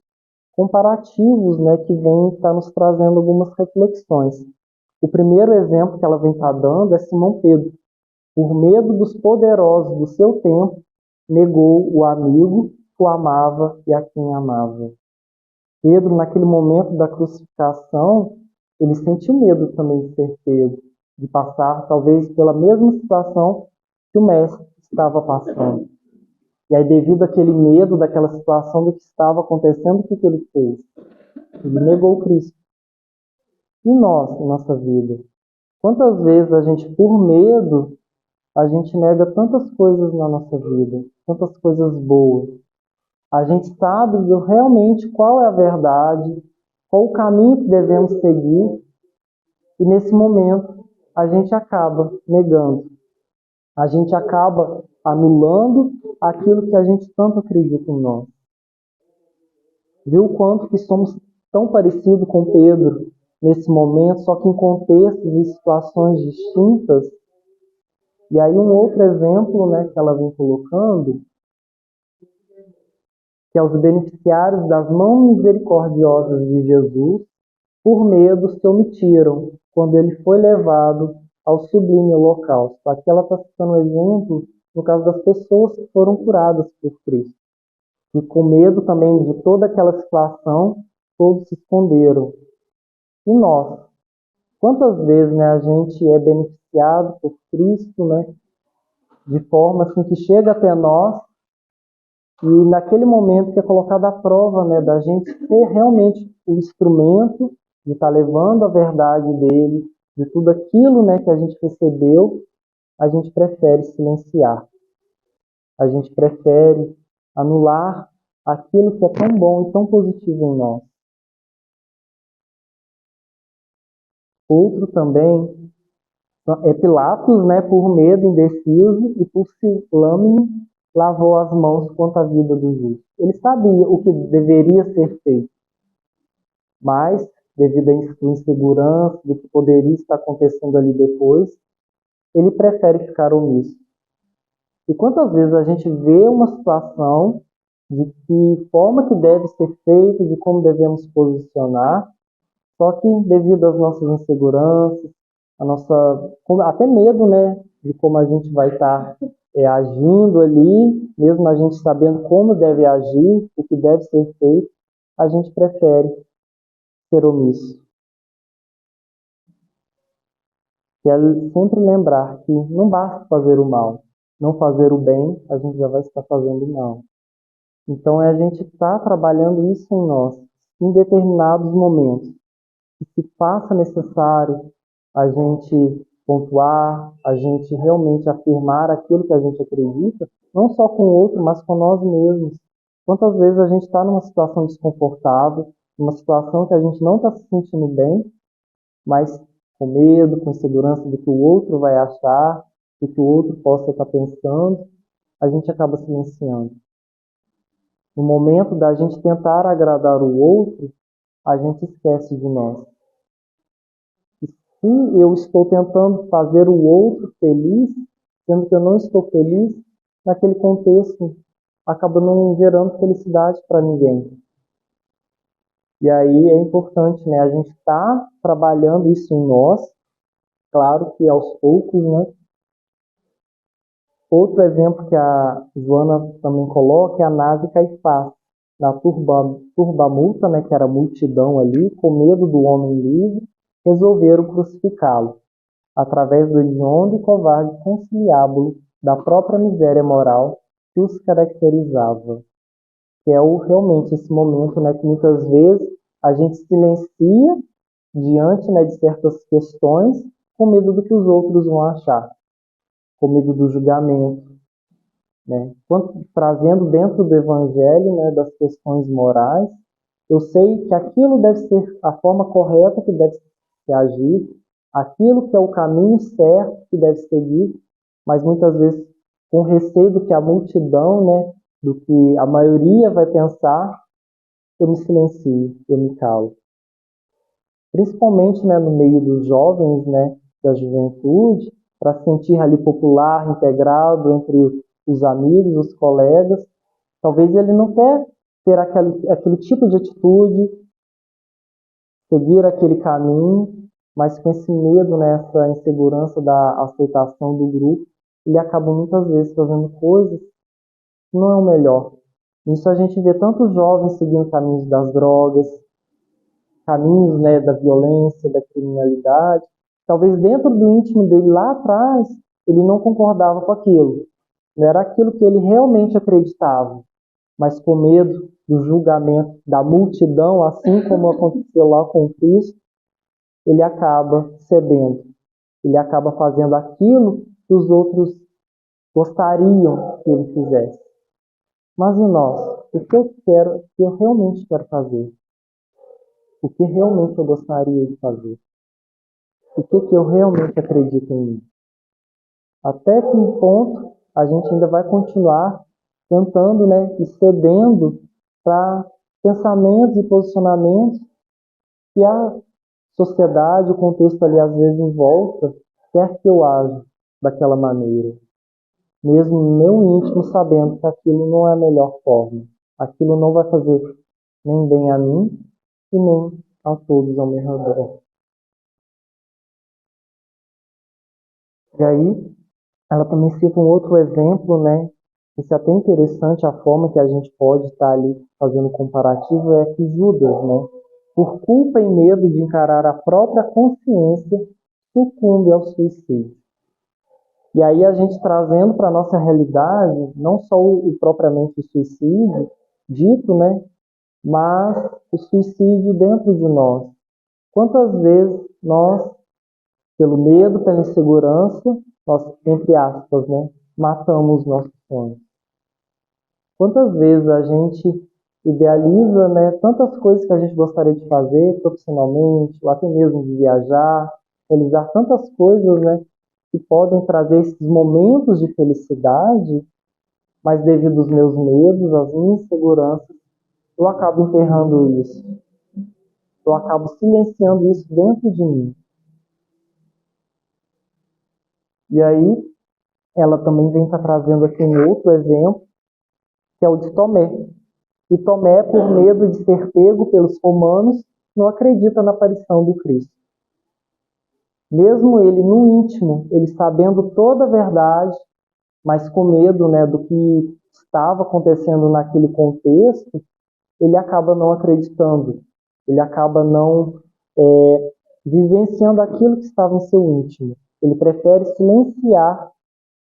comparativos, né, que vem estar nos trazendo algumas reflexões. O primeiro exemplo que ela vem estar dando é Simão Pedro. Por medo dos poderosos do seu tempo, negou o amigo que o amava e a quem amava. Pedro, naquele momento da crucificação, ele sentiu medo também de ser pego, de passar talvez pela mesma situação que o mestre estava passando. E aí, devido àquele medo daquela situação do que estava acontecendo, o que ele fez? Ele negou o Cristo. E nós, em nossa vida? Quantas vezes a gente, por medo, a gente nega tantas coisas na nossa vida, tantas coisas boas. A gente sabe realmente qual é a verdade, qual o caminho que devemos seguir, e nesse momento a gente acaba negando. A gente acaba anulando aquilo que a gente tanto acredita em nós. Viu o quanto que somos tão parecidos com Pedro nesse momento, só que em contextos e situações distintas. E aí um outro exemplo, né, que ela vem colocando, que é os beneficiários das mãos misericordiosas de Jesus, por medo se omitiram, quando ele foi levado ao sublime holocausto. Aqui ela está citando um exemplo no caso das pessoas que foram curadas por Cristo. E com medo também de toda aquela situação, todos se esconderam. E nós? Quantas vezes, né, a gente é beneficiado por Cristo, né, de forma assim que chega até nós e naquele momento que é colocada a prova, né, da gente ser realmente o instrumento de estar levando a verdade dele, de tudo aquilo, né, que a gente recebeu, a gente prefere silenciar. A gente prefere anular aquilo que é tão bom e tão positivo em nós. Outro também é Pilatos, né, por medo indeciso e por pusilânime, lavou as mãos quanto à vida do justo. Ele sabia o que deveria ser feito, mas, devido à insegurança do que poderia estar acontecendo ali depois, ele prefere ficar omisso. E quantas vezes a gente vê uma situação de que forma que deve ser feita, de como devemos posicionar, só que devido às nossas inseguranças, a nossa, até medo, né, de como a gente vai estar agindo ali, mesmo a gente sabendo como deve agir, o que deve ser feito, a gente prefere ser omisso. E é sempre lembrar que não basta fazer o mal, não fazer o bem, a gente já vai estar fazendo o mal. Então é a gente estar trabalhando isso em nós, em determinados momentos. E se faça necessário a gente pontuar, a gente realmente afirmar aquilo que a gente acredita, não só com o outro, mas com nós mesmos. Quantas vezes a gente está numa situação desconfortável, numa situação que a gente não está se sentindo bem, mas com medo, com insegurança do que o outro vai achar, do que o outro possa estar pensando, a gente acaba silenciando. No momento da gente tentar agradar o outro, a gente esquece de nós. E se eu estou tentando fazer o outro feliz, sendo que eu não estou feliz, naquele contexto acaba não gerando felicidade para ninguém. E aí é importante, né, a gente estar trabalhando isso em nós, claro que aos poucos, né? Outro exemplo que a Joana também coloca é a Nase Caifás, na turbamulta, né, que era a multidão ali, com medo do homem livre, resolveram crucificá-lo, através do hediondo e covarde conciliábulo da própria miséria moral que os caracterizava. Que é realmente esse momento, né, que muitas vezes a gente silencia diante, né, de certas questões com medo do que os outros vão achar, com medo do julgamento, né? Trazendo dentro do Evangelho, né, das questões morais, eu sei que aquilo deve ser a forma correta que deve se agir, aquilo que é o caminho certo que deve seguir, mas muitas vezes com receio do que a multidão, né, do que a maioria vai pensar, eu me silencio, eu me calo. Principalmente, né, no meio dos jovens, né, da juventude, para se sentir ali popular, integrado entre os amigos, os colegas. Talvez ele não quer ter aquele tipo de atitude, seguir aquele caminho, mas com esse medo, né, essa insegurança da aceitação do grupo, ele acaba muitas vezes fazendo coisas que não é o melhor. Isso a gente vê tantos jovens seguindo caminhos das drogas, caminhos, né, da violência, da criminalidade. Talvez dentro do íntimo dele lá atrás, ele não concordava com aquilo. Não era aquilo que ele realmente acreditava, mas com medo do julgamento da multidão, assim como aconteceu lá com Cristo, ele acaba cedendo. Ele acaba fazendo aquilo que os outros gostariam que ele fizesse. Mas e nós? O que eu quero, o que eu realmente quero fazer? O que realmente eu gostaria de fazer? O que eu realmente acredito em mim? Até que ponto a gente ainda vai continuar tentando, né, e cedendo para pensamentos e posicionamentos que a sociedade, o contexto ali às vezes em volta, quer que eu haja. daquela maneira, mesmo no meu íntimo sabendo que aquilo não é a melhor forma. Aquilo não vai fazer nem bem a mim e nem a todos ao meu redor. E aí, ela também cita um outro exemplo, né? Isso é até interessante, a forma que a gente pode estar ali fazendo comparativo é que Judas, né? Por culpa e medo de encarar a própria consciência, sucumbe ao suicídio. E aí a gente trazendo para a nossa realidade, não só propriamente o suicídio dito, né? Mas o suicídio dentro de nós. Quantas vezes nós, pelo medo, pela insegurança, nós, entre aspas, né, matamos nossos sonhos? Quantas vezes a gente idealiza, né, tantas coisas que a gente gostaria de fazer profissionalmente, ou até mesmo de viajar, realizar tantas coisas, né, que podem trazer esses momentos de felicidade, mas devido aos meus medos, às minhas inseguranças, eu acabo enterrando isso. Eu acabo silenciando isso dentro de mim. E aí, ela também vem estar trazendo aqui um outro exemplo, que é o de Tomé. E Tomé, por medo de ser pego pelos romanos, não acredita na aparição do Cristo. Mesmo ele no íntimo, ele sabendo toda a verdade, mas com medo, né, do que estava acontecendo naquele contexto, ele acaba não acreditando. Ele acaba não vivenciando aquilo que estava em seu íntimo. Ele prefere silenciar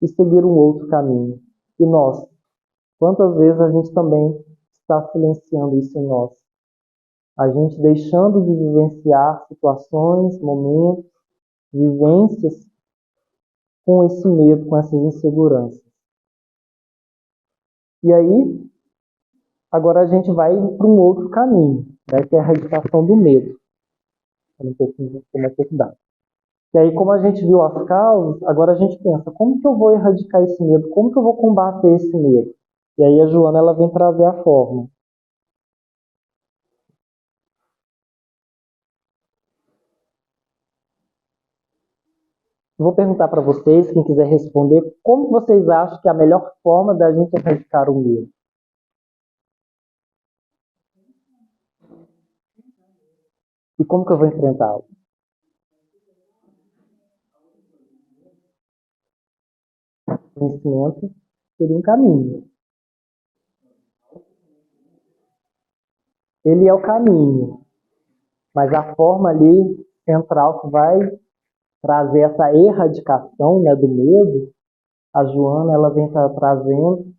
e seguir um outro caminho. E nós? Quantas vezes a gente também está silenciando isso em nós? A gente deixando de vivenciar situações, momentos, vivências com esse medo, com essas inseguranças. E aí, agora a gente vai para um outro caminho, né, que é a erradicação do medo. Um pouquinho como é que dá. E aí, como a gente viu as causas, agora a gente pensa, como que eu vou erradicar esse medo? Como que eu vou combater esse medo? E aí a Joana, ela vem trazer a forma. Eu vou perguntar para vocês, quem quiser responder, como vocês acham que é a melhor forma da gente erradicar o medo? E como que eu vou enfrentá-lo? O conhecimento seria um caminho. Ele é o caminho, mas a forma ali central que vai trazer essa erradicação, né, do medo, a Joana, ela vem trazendo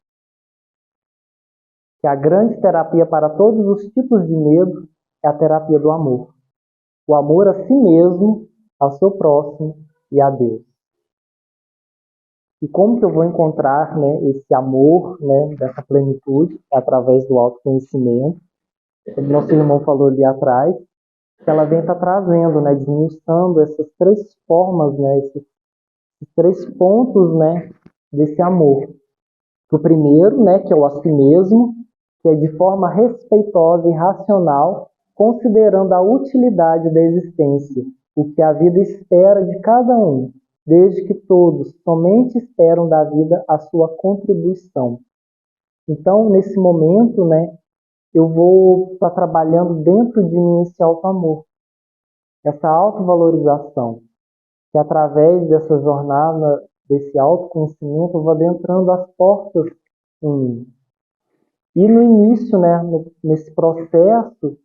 que a grande terapia para todos os tipos de medo é a terapia do amor. O amor a si mesmo, ao seu próximo e a Deus. E como que eu vou encontrar, né, esse amor, né, dessa plenitude? É através do autoconhecimento. Como nosso irmão falou ali atrás, que ela vem trazendo, né, desmiuçando essas três formas, né, esses três pontos, né, desse amor. O primeiro, né, que é o a si mesmo, que é de forma respeitosa e racional, considerando a utilidade da existência, o que a vida espera de cada um, desde que todos somente esperam da vida a sua contribuição. Então, nesse momento, né, eu vou estar trabalhando dentro de mim esse auto-amor, essa autovalorização, que através dessa jornada, desse autoconhecimento, eu vou adentrando as portas em mim. E no início, né, nesse processo,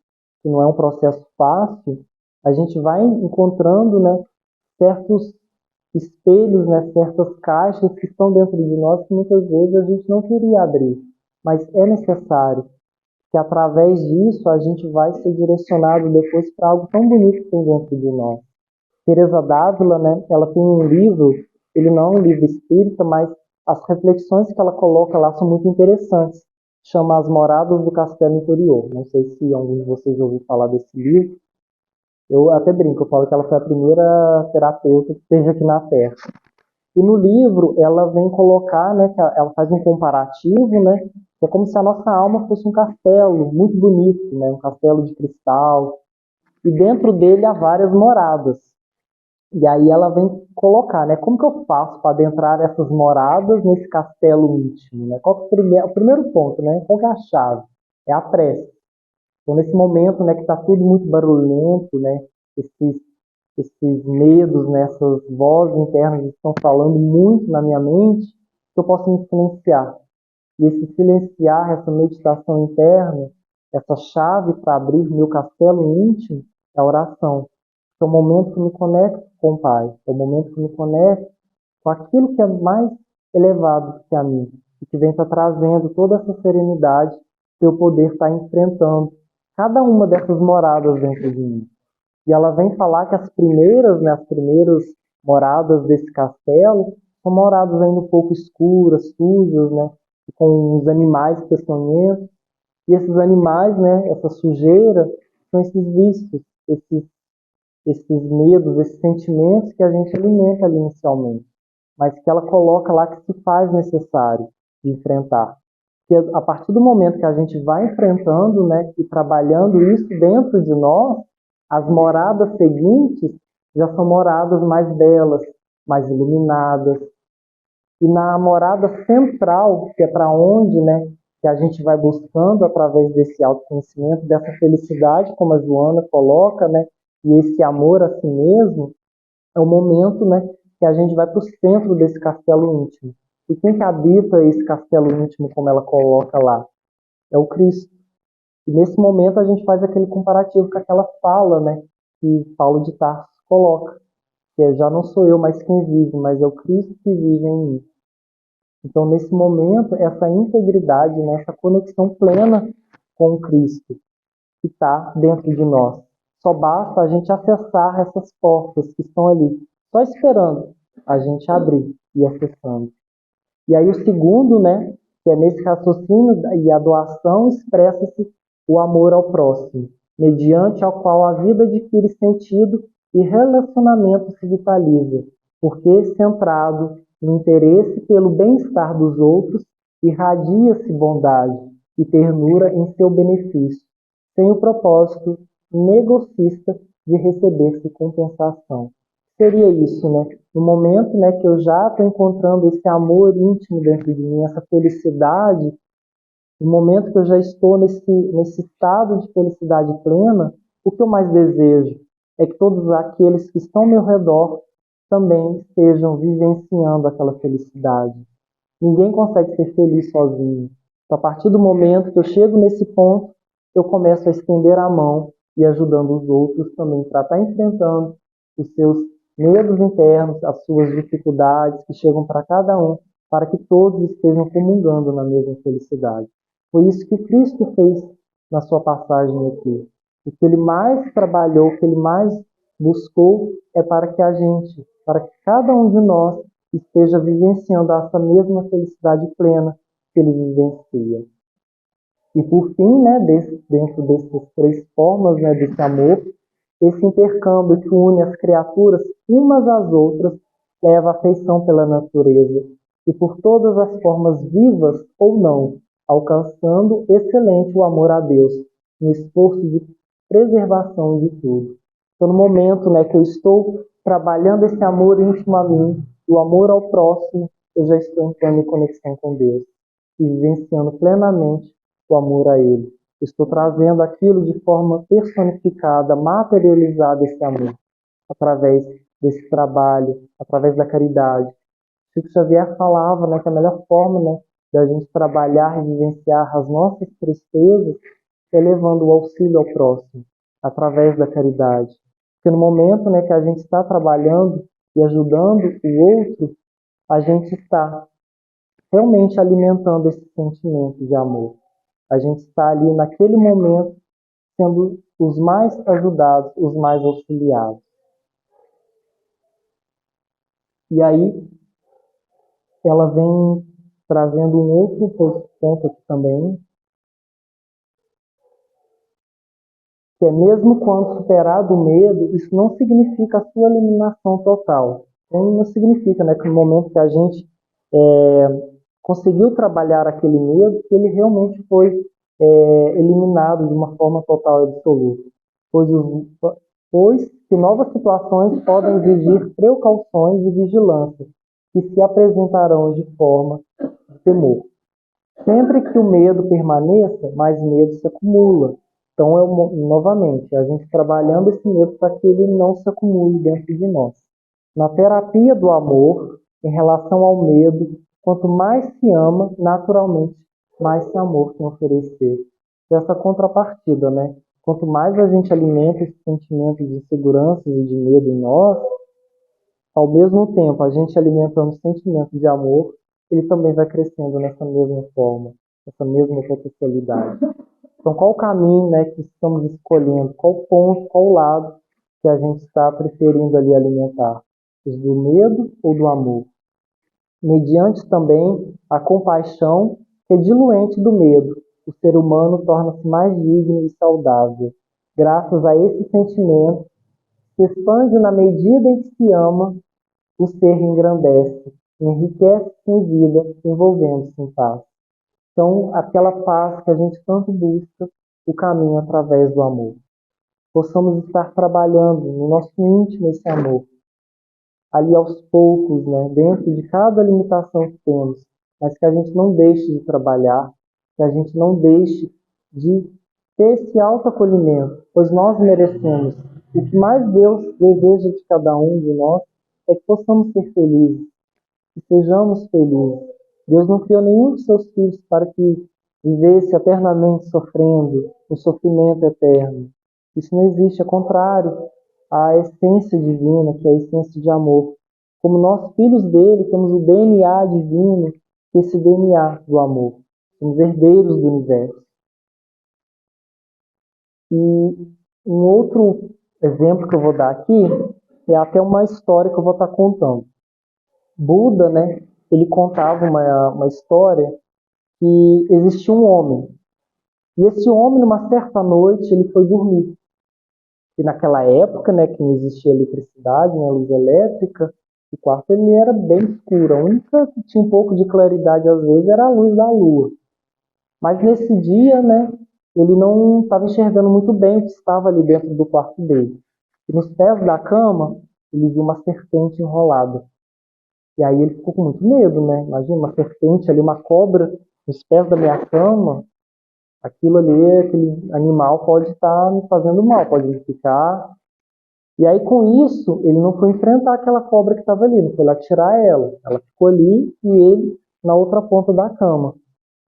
que não é um processo fácil, a gente vai encontrando, né, certos espelhos, né, certas caixas que estão dentro de nós que muitas vezes a gente não queria abrir. Mas é necessário que através disso a gente vai ser direcionado depois para algo tão bonito que tem dentro de nós. Teresa d'Ávila, né, ela tem um livro, ele não é um livro espírita, mas as reflexões que ela coloca lá são muito interessantes. Chama As Moradas do Castelo Interior. Não sei se algum de vocês ouviu falar desse livro. Eu até brinco, eu falo que ela foi a primeira terapeuta que esteve aqui na Terra. E no livro ela vem colocar, né, que ela faz um comparativo, né, que é como se a nossa alma fosse um castelo muito bonito, né, um castelo de cristal. E dentro dele há várias moradas. E aí ela vem colocar, né? Como que eu faço para adentrar essas moradas nesse castelo íntimo, né? Qual que é o primeiro ponto, né? Qual que é a chave? É a prece. Então, nesse momento, né, que está tudo muito barulhento, né? Esses, esses medos, né? Essas vozes internas estão falando muito na minha mente, que eu posso me silenciar. E esse silenciar, essa meditação interna, essa chave para abrir o meu castelo íntimo é a oração. É o momento que eu me conecto com o Pai, é o momento que eu me conecto com aquilo que é mais elevado que a mim, e que vem estar trazendo toda essa serenidade para eu poder estar enfrentando cada uma dessas moradas dentro de mim. E ela vem falar que as primeiras, né, as primeiras moradas desse castelo são moradas ainda um pouco escuras, sujas, né, com os animais peçonhentos. E esses animais, né, essa sujeira, são esses vícios, esses medos, esses sentimentos que a gente alimenta ali inicialmente, mas que ela coloca lá que se faz necessário de enfrentar. Porque a partir do momento que a gente vai enfrentando, né, e trabalhando isso dentro de nós, as moradas seguintes já são moradas mais belas, mais iluminadas. E na morada central, que é para onde, né, que a gente vai buscando através desse autoconhecimento, dessa felicidade, como a Joana coloca, né, e esse amor a si mesmo, é o momento, né, que a gente vai para o centro desse castelo íntimo. E quem que habita esse castelo íntimo, como ela coloca lá? É o Cristo. E nesse momento a gente faz aquele comparativo com aquela fala, né, que Paulo de Tarso coloca, que é, já não sou eu mais quem vive, mas é o Cristo que vive em mim. Então, nesse momento, essa integridade, né, essa conexão plena com o Cristo que está dentro de nós. Só basta a gente acessar essas portas que estão ali, só esperando a gente abrir e acessando. E aí o segundo, né, que é nesse raciocínio e a doação, expressa-se o amor ao próximo, mediante ao qual a vida adquire sentido e relacionamento se vitaliza, porque centrado no interesse pelo bem-estar dos outros, irradia-se bondade e ternura em seu benefício, sem o propósito negocista de receber-se compensação. Seria isso, né? No momento, né, que eu já estou encontrando esse amor íntimo dentro de mim, essa felicidade, no momento que eu já estou nesse estado de felicidade plena, o que eu mais desejo é que todos aqueles que estão ao meu redor também estejam vivenciando aquela felicidade. Ninguém consegue ser feliz sozinho. Então, a partir do momento que eu chego nesse ponto, eu começo a estender a mão e ajudando os outros também para estar enfrentando os seus medos internos, as suas dificuldades que chegam para cada um, para que todos estejam comungando na mesma felicidade. Foi isso que Cristo fez na sua passagem aqui. O que ele mais trabalhou, o que ele mais buscou é para que a gente, para que cada um de nós esteja vivenciando essa mesma felicidade plena que ele vivencia. E por fim, né, dentro dessas três formas, né, desse amor, esse intercâmbio que une as criaturas umas às outras leva a afeição pela natureza e por todas as formas vivas ou não, alcançando excelente o amor a Deus, no esforço de preservação de tudo. Então, no momento, né, que eu estou trabalhando esse amor íntimo a mim, o amor ao próximo, eu já estou entrando em conexão com Deus e vivenciando plenamente o amor a Ele. Estou trazendo aquilo de forma personificada, materializada, esse amor, através desse trabalho, através da caridade. Chico Xavier falava, né, que a melhor forma, né, da gente trabalhar e vivenciar as nossas tristezas é levando o auxílio ao próximo, através da caridade. Porque no momento, né, que a gente está trabalhando e ajudando o outro, a gente está realmente alimentando esse sentimento de amor. A gente está ali naquele momento sendo os mais ajudados, os mais auxiliados. E aí ela vem trazendo um outro ponto aqui também, que é mesmo quando superado o medo, isso não significa a sua eliminação total. Então, não significa, né, que no momento que a gente conseguiu trabalhar aquele medo, que ele realmente foi eliminado de uma forma total e absoluta. Pois que novas situações podem exigir precauções e vigilância, que se apresentarão de forma de temor. Sempre que o medo permaneça, mais medo se acumula. Então, novamente, a gente trabalhando esse medo para que ele não se acumule dentro de nós. Na terapia do amor, em relação ao medo, quanto mais se ama, naturalmente, mais se amor tem a oferecer. Essa contrapartida, né? Quanto mais a gente alimenta esse sentimento de insegurança e de medo em nós, ao mesmo tempo, a gente alimentando o sentimento de amor, ele também vai crescendo nessa mesma forma, nessa mesma potencialidade. Então, qual o caminho, né, que estamos escolhendo? Qual ponto, qual lado que a gente está preferindo ali alimentar? Os do medo ou do amor? Mediante também a compaixão, que é diluente do medo, o ser humano torna-se mais digno e saudável. Graças a esse sentimento, se expande na medida em que se ama, o ser engrandece, enriquece-se em vida, envolvendo-se em paz. Então, aquela paz que a gente tanto busca, o caminho através do amor. Possamos estar trabalhando no nosso íntimo esse amor, ali aos poucos, né, dentro de cada limitação que temos, mas que a gente não deixe de trabalhar, que a gente não deixe de ter esse autoacolhimento, pois nós merecemos. O que mais Deus deseja de cada um de nós é que possamos ser felizes, que sejamos felizes. Deus não criou nenhum de seus filhos para que vivesse eternamente sofrendo, um sofrimento eterno. Isso não existe, é contrário à essência divina, que é a essência de amor. Como nós, filhos dele, temos o DNA divino, esse DNA do amor. Somos herdeiros do universo. E um outro exemplo que eu vou dar aqui é até uma história que eu vou estar contando. Buda, né, ele contava uma história que existia um homem. E esse homem, numa certa noite, ele foi dormir. E naquela época, né, que não existia eletricidade, né, luz elétrica, o quarto ele era bem escuro. A única que tinha um pouco de claridade às vezes era a luz da lua. Mas nesse dia, né, ele não estava enxergando muito bem o que estava ali dentro do quarto dele. E nos pés da cama, ele viu uma serpente enrolada. E aí ele ficou com muito medo, né? Imagina uma serpente ali, uma cobra nos pés da minha cama. Aquilo ali, aquele animal pode estar me fazendo mal, pode me picar. E aí com isso, ele não foi enfrentar aquela cobra que estava ali, não foi lá tirar ela. Ela ficou ali e ele na outra ponta da cama.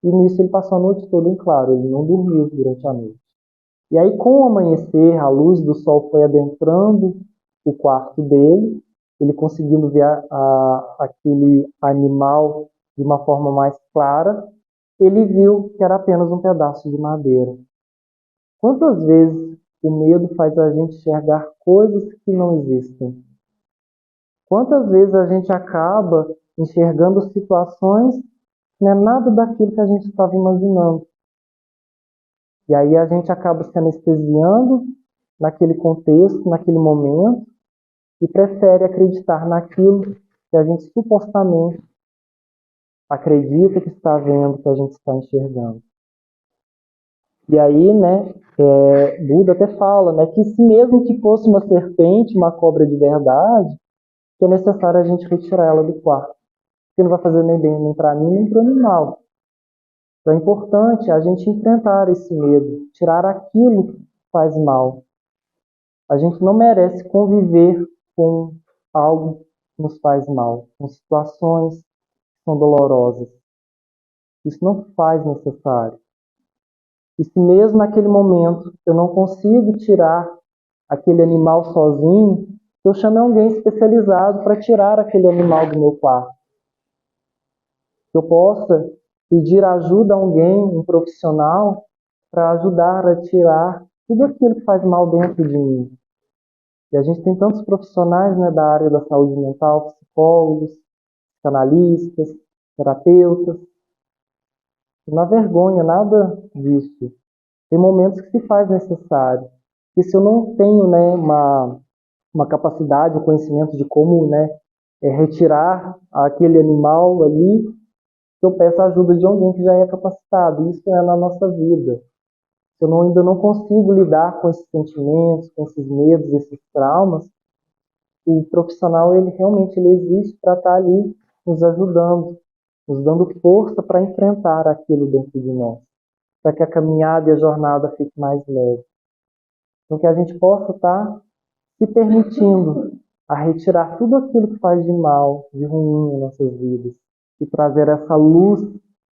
E nisso ele passou a noite toda em claro, ele não dormiu durante a noite. E aí com o amanhecer, a luz do sol foi adentrando o quarto dele, ele conseguindo ver aquele animal de uma forma mais clara, ele viu que era apenas um pedaço de madeira. Quantas vezes o medo faz a gente enxergar coisas que não existem? Quantas vezes a gente acaba enxergando situações que não é nada daquilo que a gente estava imaginando? E aí a gente acaba se anestesiando naquele contexto, naquele momento, e prefere acreditar naquilo que a gente supostamente acredita que está vendo, que a gente está enxergando. E aí, né, Buda até fala, né, que se mesmo que fosse uma serpente, uma cobra de verdade, que é necessário a gente retirar ela do quarto. Porque não vai fazer nem bem nem para mim, nem para o animal. Então é importante a gente enfrentar esse medo, tirar aquilo que faz mal. A gente não merece conviver com algo que nos faz mal, com situações que são dolorosas. Isso não faz necessário. E se mesmo naquele momento eu não consigo tirar aquele animal sozinho, eu chamo alguém especializado para tirar aquele animal do meu quarto. Que eu possa pedir ajuda a alguém, um profissional, para ajudar a tirar tudo aquilo que faz mal dentro de mim. E a gente tem tantos profissionais, né, da área da saúde mental, psicólogos, psicanalistas, terapeutas. Não há vergonha, nada disso. Tem momentos que se faz necessário. E se eu não tenho, né, uma capacidade, um conhecimento de como, né, retirar aquele animal ali, eu peço a ajuda de alguém que já é capacitado. Isso é na nossa vida. se eu ainda não consigo lidar com esses sentimentos, com esses medos, esses traumas, o profissional ele existe para estar ali nos ajudando, nos dando força para enfrentar aquilo dentro de nós, para que a caminhada e a jornada fique mais leve. Então que a gente possa estar se permitindo a retirar tudo aquilo que faz de mal, de ruim em nossas vidas e trazer essa luz,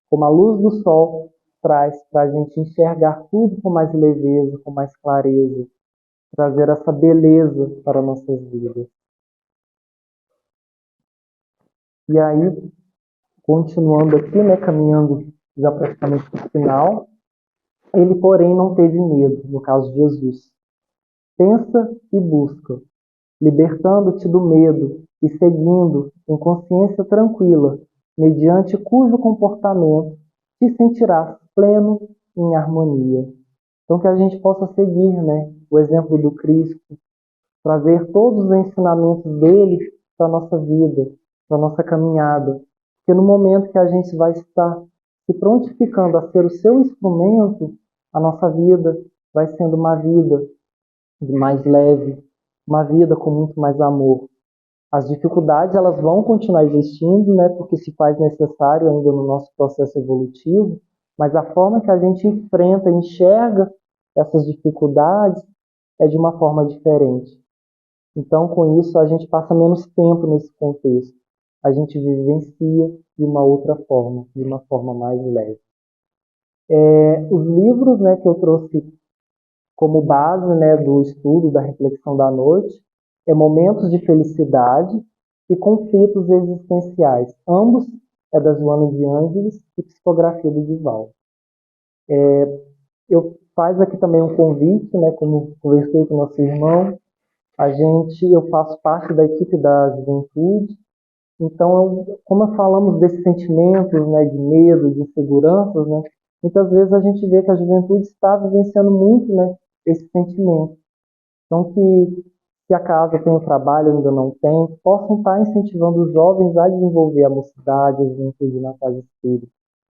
como a luz do sol traz para a gente enxergar tudo com mais leveza, com mais clareza, trazer essa beleza para nossas vidas. E aí, continuando aqui, né, caminhando já praticamente para o final, ele, porém, não teve medo, no caso de Jesus. Pensa e busca, libertando-te do medo e seguindo em consciência tranquila, mediante cujo comportamento te sentirás pleno em harmonia. Então que a gente possa seguir, né, o exemplo do Cristo, trazer todos os ensinamentos dele para a nossa vida, para a nossa caminhada. Porque no momento que a gente vai estar se prontificando a ser o seu instrumento, a nossa vida vai sendo uma vida mais leve, uma vida com muito mais amor. As dificuldades elas vão continuar existindo, né, porque se faz necessário ainda no nosso processo evolutivo, mas a forma que a gente enfrenta, enxerga essas dificuldades é de uma forma diferente. Então, com isso, a gente passa menos tempo nesse contexto. A gente vivencia de uma outra forma, de uma forma mais leve. Os livros, né, que eu trouxe como base, né, do estudo, da reflexão da noite, Momentos de Felicidade e Conflitos Existenciais. Ambos é da Joana de Ângeles e psicografia do Divaldo. Eu faço aqui também um convite, né, como conversei com nosso irmão, eu faço parte da equipe da juventude, então, como falamos desses sentimentos, né, de medo, de inseguranças, né, muitas vezes a gente vê que a juventude está vivenciando muito, né, esse sentimento. Então, que se a casa tem o trabalho, ainda não tem, possam estar incentivando os jovens a desenvolver a mocidade, a juventude na casa espírita.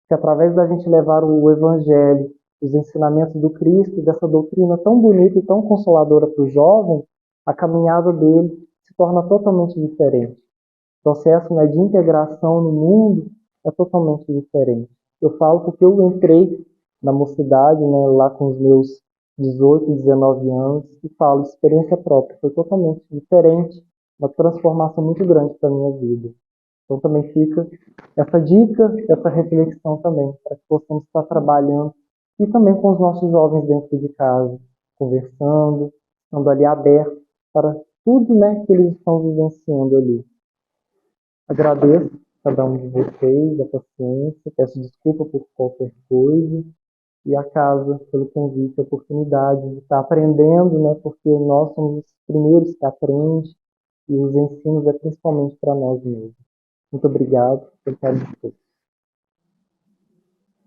Que através da gente levar o Evangelho, os ensinamentos do Cristo, dessa doutrina tão bonita e tão consoladora para o jovem, a caminhada dele se torna totalmente diferente. O processo, né, de integração no mundo é totalmente diferente. Eu falo porque eu entrei na mocidade, né, lá com os meus 18, 19 anos, e falo, experiência própria, foi totalmente diferente, uma transformação muito grande para a minha vida. Então também fica essa dica, essa reflexão também, para que possamos estar trabalhando e também com os nossos jovens dentro de casa, conversando, estando ali abertos para tudo, né, que eles estão vivenciando ali. Agradeço a cada um de vocês a paciência, peço desculpa por qualquer coisa e a casa pelo convite, a oportunidade de estar aprendendo, né, porque nós somos os primeiros que aprendem e os ensinos é principalmente para nós mesmos. Muito obrigado, eu quero desculpa.